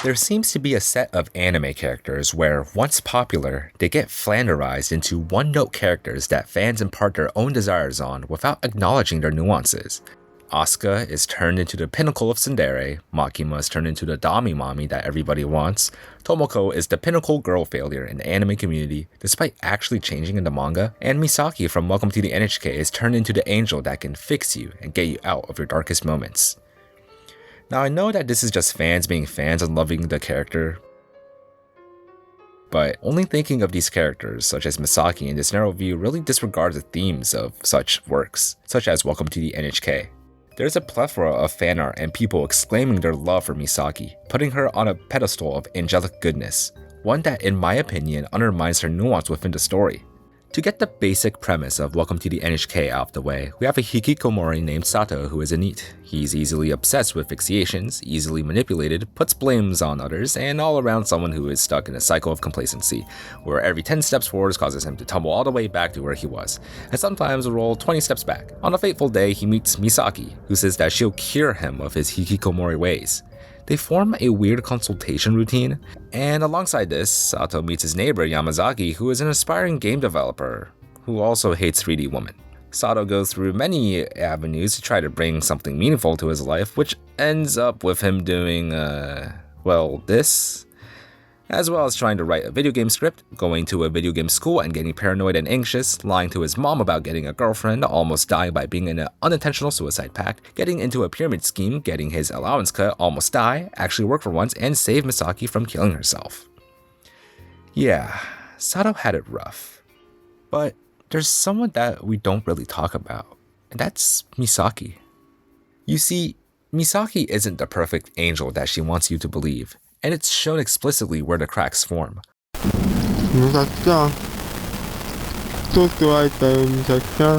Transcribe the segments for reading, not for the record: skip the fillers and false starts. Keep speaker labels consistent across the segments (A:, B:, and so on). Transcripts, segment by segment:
A: There seems to be a set of anime characters where, once popular, they get flanderized into one-note characters that fans impart their own desires on without acknowledging their nuances. Asuka is turned into the pinnacle of tsundere, Makima is turned into the dami mommy that everybody wants, Tomoko is the pinnacle girl failure in the anime community despite actually changing in the manga, and Misaki from Welcome to the NHK is turned into the angel that can fix you and get you out of your darkest moments. Now I know that this is just fans being fans and loving the character, but only thinking of these characters, such as Misaki in this narrow view, really disregards the themes of such works, such as Welcome to the NHK. There's a plethora of fan art and people exclaiming their love for Misaki, putting her on a pedestal of angelic goodness, one that in my opinion undermines her nuance within the story. To get the basic premise of Welcome to the NHK out of the way, we have a hikikomori named Sato who is a NEET. He's easily obsessed with fixations, easily manipulated, puts blames on others, and all around someone who is stuck in a cycle of complacency, where every 10 steps forward causes him to tumble all the way back to where he was, and sometimes roll 20 steps back. On a fateful day, he meets Misaki, who says that she'll cure him of his hikikomori ways. They form a weird consultation routine, and alongside this, Sato meets his neighbor Yamazaki, who is an aspiring game developer who also hates 3D women. Sato goes through many avenues to try to bring something meaningful to his life, which ends up with him doing, this, as well as trying to write a video game script, going to a video game school and getting paranoid and anxious, lying to his mom about getting a girlfriend, almost dying by being in an unintentional suicide pact, getting into a pyramid scheme, getting his allowance cut, almost die, actually work for once, and save Misaki from killing herself. Yeah, Sato had it rough. But there's someone that we don't really talk about, and that's Misaki. You see, Misaki isn't the perfect angel that she wants you to believe, and it's shown explicitly where the cracks form.
B: 미사키짱, 또 좋아했어요, 미사키짱.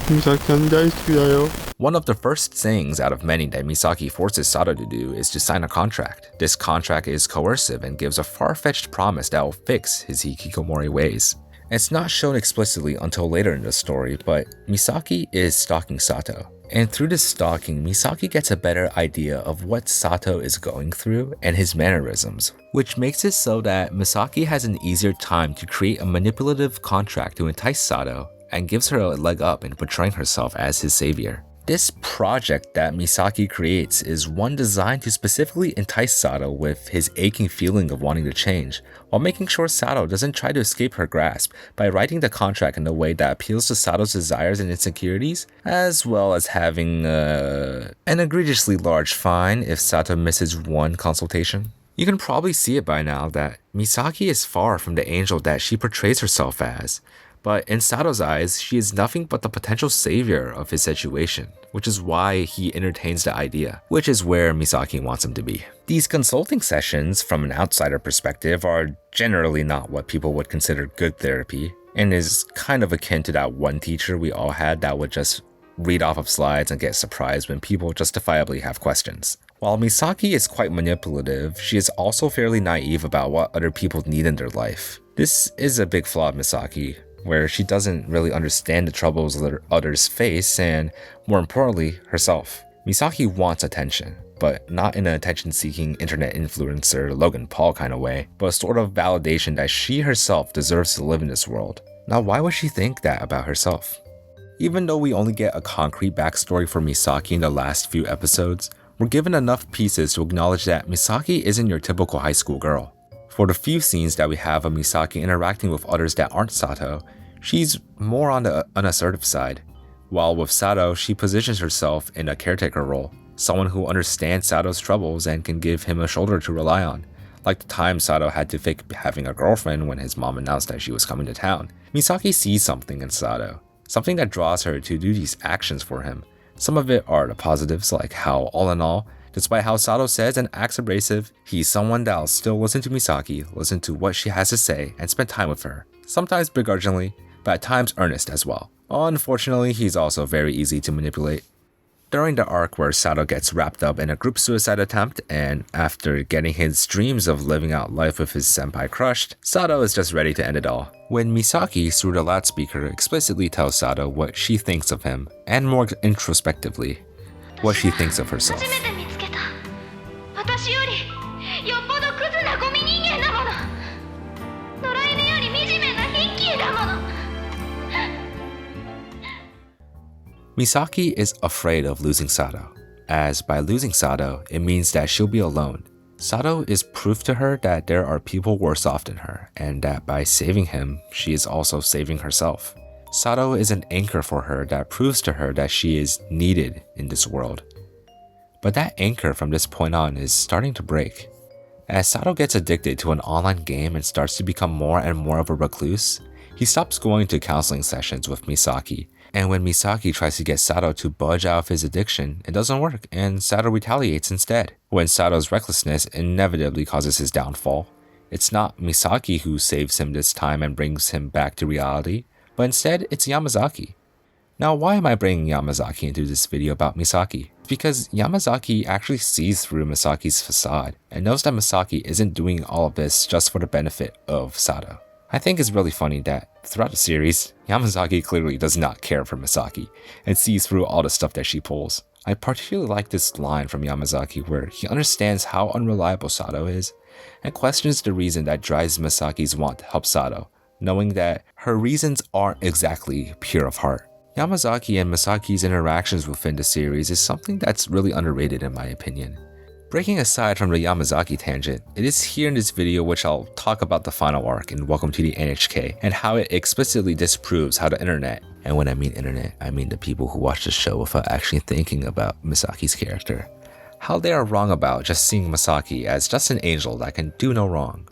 B: 미사키짱 잘 있어요.
A: One of the first things out of many that Misaki forces Sato to do is to sign a contract. This contract is coercive and gives a far-fetched promise that will fix his hikikomori ways. It's not shown explicitly until later in the story, but Misaki is stalking Sato. And through this stalking, Misaki gets a better idea of what Sato is going through and his mannerisms, which makes it so that Misaki has an easier time to create a manipulative contract to entice Sato and gives her a leg up in portraying herself as his savior. This project that Misaki creates is one designed to specifically entice Sato with his aching feeling of wanting to change, while making sure Sato doesn't try to escape her grasp by writing the contract in a way that appeals to Sato's desires and insecurities, as well as having an egregiously large fine if Sato misses one consultation. You can probably see it by now that Misaki is far from the angel that she portrays herself as. But in Sato's eyes, she is nothing but the potential savior of his situation, which is why he entertains the idea, which is where Misaki wants him to be. These consulting sessions, from an outsider perspective, are generally not what people would consider good therapy, and is kind of akin to that one teacher we all had that would just read off of slides and get surprised when people justifiably have questions. While Misaki is quite manipulative, she is also fairly naive about what other people need in their life. This is a big flaw of Misaki, where she doesn't really understand the troubles that others face and, more importantly, herself. Misaki wants attention, but not in an attention-seeking internet influencer Logan Paul kind of way, but a sort of validation that she herself deserves to live in this world. Now, why would she think that about herself? Even though we only get a concrete backstory for Misaki in the last few episodes, we're given enough pieces to acknowledge that Misaki isn't your typical high school girl. For the few scenes that we have of Misaki interacting with others that aren't Sato, she's more on the unassertive side. While with Sato, she positions herself in a caretaker role, someone who understands Sato's troubles and can give him a shoulder to rely on. Like the time Sato had to fake having a girlfriend when his mom announced that she was coming to town. Misaki sees something in Sato, something that draws her to do these actions for him. Some of it are the positives, like how, all in all, despite how Sato says and acts abrasive, he's someone that'll still listen to Misaki, listen to what she has to say, and spend time with her. Sometimes begrudgingly, but at times earnest as well. Unfortunately, he's also very easy to manipulate. During the arc where Sato gets wrapped up in a group suicide attempt, and after getting his dreams of living out life with his senpai crushed, Sato is just ready to end it all. When Misaki, through the loudspeaker, explicitly tells Sato what she thinks of him, and more introspectively, what she thinks of herself.
C: 私よりよっぽどクズなゴミ人間だもの。野良犬より惨めな貧窮だもの。
A: Misaki is afraid of losing Sato, as by losing Sato, it means that she'll be alone. Sato is proof to her that there are people worse off than her, and that by saving him, she is also saving herself. Sato is an anchor for her that proves to her that she is needed in this world. But that anchor from this point on is starting to break. As Sato gets addicted to an online game and starts to become more and more of a recluse, he stops going to counseling sessions with Misaki, and when Misaki tries to get Sato to budge out of his addiction, it doesn't work, and Sato retaliates instead. When Sato's recklessness inevitably causes his downfall, it's not Misaki who saves him this time and brings him back to reality, but instead it's Yamazaki. Now, why am I bringing Yamazaki into this video about Misaki? It's because Yamazaki actually sees through Misaki's facade and knows that Misaki isn't doing all of this just for the benefit of Sato. I think it's really funny that throughout the series, Yamazaki clearly does not care for Misaki and sees through all the stuff that she pulls. I particularly like this line from Yamazaki where he understands how unreliable Sato is and questions the reason that drives Misaki's want to help Sato, knowing that her reasons aren't exactly pure of heart. Yamazaki and Misaki's interactions within the series is something that's really underrated in my opinion. Breaking aside from the Yamazaki tangent, it is here in this video which I'll talk about the final arc in Welcome to the NHK and how it explicitly disproves how the internet, and when I mean internet, I mean the people who watch the show without actually thinking about Misaki's character, how they are wrong about just seeing Misaki as just an angel that can do no wrong.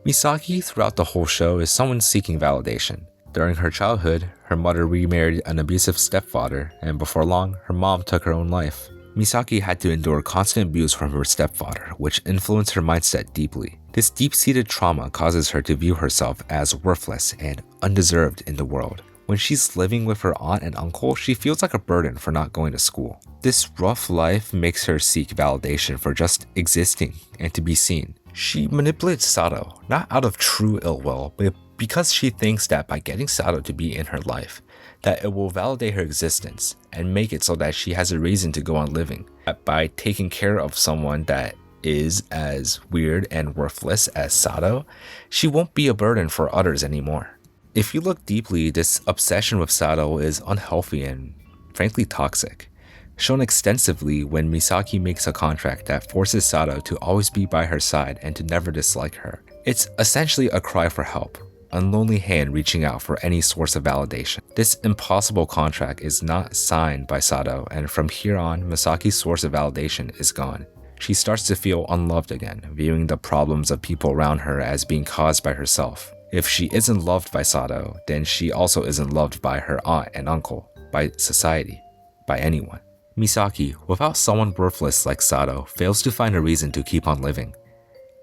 A: Misaki throughout the whole show is someone seeking validation. During her childhood, her mother remarried an abusive stepfather, and before long, her mom took her own life. Misaki had to endure constant abuse from her stepfather, which influenced her mindset deeply. This deep-seated trauma causes her to view herself as worthless and undeserved in the world. When she's living with her aunt and uncle, she feels like a burden for not going to school. This rough life makes her seek validation for just existing and to be seen. She manipulates Sato, not out of true ill will, but because she thinks that by getting Sato to be in her life, that it will validate her existence and make it so that she has a reason to go on living. That by taking care of someone that is as weird and worthless as Sato, she won't be a burden for others anymore. If you look deeply, this obsession with Sato is unhealthy and frankly toxic, shown extensively when Misaki makes a contract that forces Sato to always be by her side and to never dislike her. It's essentially a cry for help, a lonely hand reaching out for any source of validation. This impossible contract is not signed by Sato, and from here on, Misaki's source of validation is gone. She starts to feel unloved again, viewing the problems of people around her as being caused by herself. If she isn't loved by Sato, then she also isn't loved by her aunt and uncle, by society, by anyone. Misaki, without someone worthless like Sato, fails to find a reason to keep on living.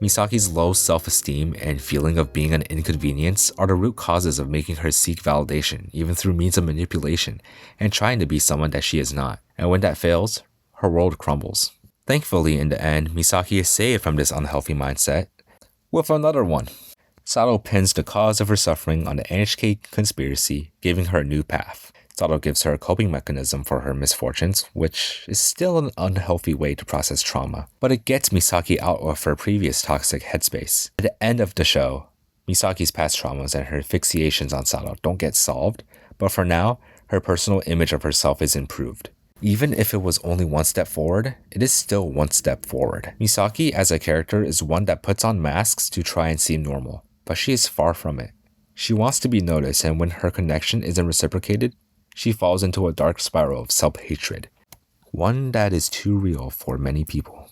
A: Misaki's low self-esteem and feeling of being an inconvenience are the root causes of making her seek validation, even through means of manipulation, and trying to be someone that she is not. And when that fails, her world crumbles. Thankfully, in the end, Misaki is saved from this unhealthy mindset with another one. Sato pins the cause of her suffering on the NHK conspiracy, giving her a new path. Sato gives her a coping mechanism for her misfortunes, which is still an unhealthy way to process trauma, but it gets Misaki out of her previous toxic headspace. At the end of the show, Misaki's past traumas and her fixations on Sato don't get solved, but for now, her personal image of herself is improved. Even if it was only one step forward, it is still one step forward. Misaki as a character is one that puts on masks to try and seem normal, but she is far from it. She wants to be noticed, and when her connection isn't reciprocated, she falls into a dark spiral of self-hatred, one that is too real for many people.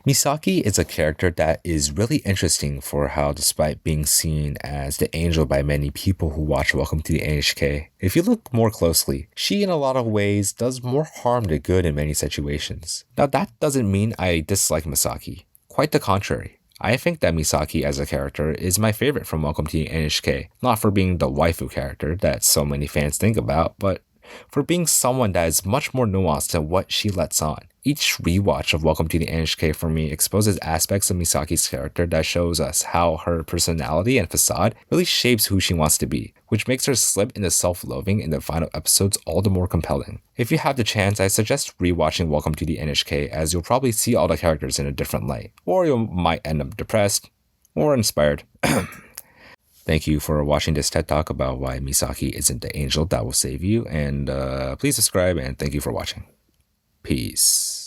A: Misaki is a character that is really interesting for how, despite being seen as the angel by many people who watch Welcome to the NHK, if you look more closely, she in a lot of ways does more harm than good in many situations. Now that doesn't mean I dislike Misaki, quite the contrary. I think that Misaki as a character is my favorite from Welcome to the NHK, not for being the waifu character that so many fans think about, but for being someone that is much more nuanced than what she lets on. Each rewatch of Welcome to the NHK for me exposes aspects of Misaki's character that shows us how her personality and facade really shapes who she wants to be, which makes her slip into self-loathing in the final episodes all the more compelling. If you have the chance, I suggest rewatching Welcome to the NHK, as you'll probably see all the characters in a different light, or you might end up depressed or inspired. Thank you for watching this TED Talk about why Misaki isn't the angel that will save you, and please subscribe, and thank you for watching. Peace.